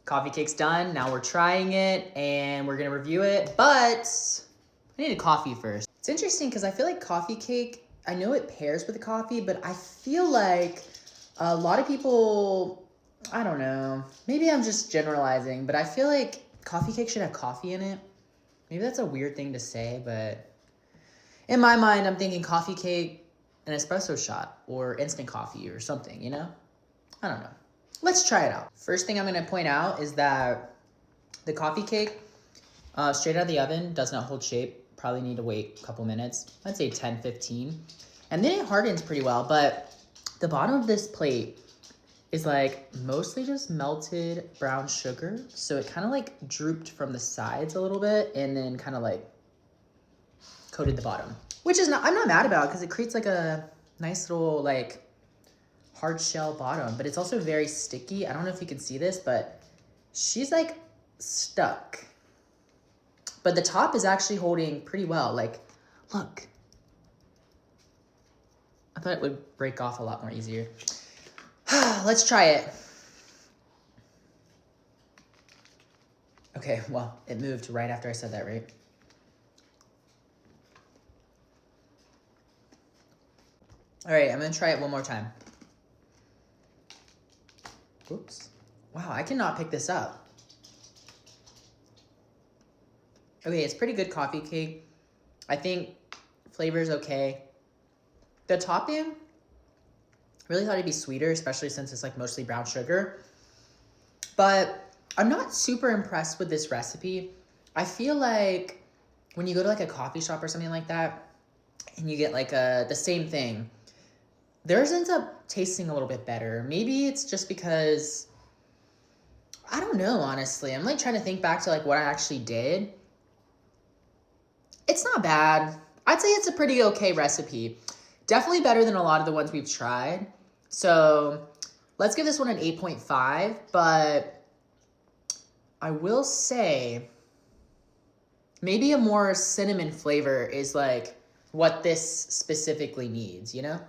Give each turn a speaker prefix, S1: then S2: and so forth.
S1: Coffee cake's done. Now we're trying it and we're gonna review it, but I need a coffee first. It's interesting because I feel like coffee cake, I know it pairs with the coffee, but I feel like a lot of people, I don't know, maybe I'm just generalizing, but I feel like coffee cake should have coffee in it. Maybe that's a weird thing to say, but in my mind, I'm thinking coffee cake, an espresso shot, or instant coffee or something, you know? I don't know. Let's try it out. First thing I'm gonna point out is that the coffee cake, straight out of the oven, does not hold shape. Probably need to wait a couple minutes. I'd say 10, 15. And then it hardens pretty well, but the bottom of this plate is like mostly just melted brown sugar. So it kind of like drooped from the sides a little bit and then kind of like coated the bottom, which is I'm not mad about because it creates like a nice little like hard shell bottom, but it's also very sticky. I don't know if you can see this, but she's like stuck. But the top is actually holding pretty well. Like, look. I thought it would break off a lot more easier. Let's try it. Okay, well, it moved right after I said that, right? All right, I'm gonna try it one more time. Oops. Wow, I cannot pick this up. Okay, it's pretty good coffee cake. I think flavor's okay. The topping, really thought it'd be sweeter, especially since it's like mostly brown sugar. But I'm not super impressed with this recipe. I feel like when you go to like a coffee shop or something like that, and you get like the same thing, theirs ends up tasting a little bit better. Maybe it's just because, I don't know, honestly. I'm like trying to think back to like what I actually did. It's not bad. I'd say it's a pretty okay recipe. Definitely better than a lot of the ones we've tried. So let's give this one an 8.5, but I will say maybe a more cinnamon flavor is like what this specifically needs, you know?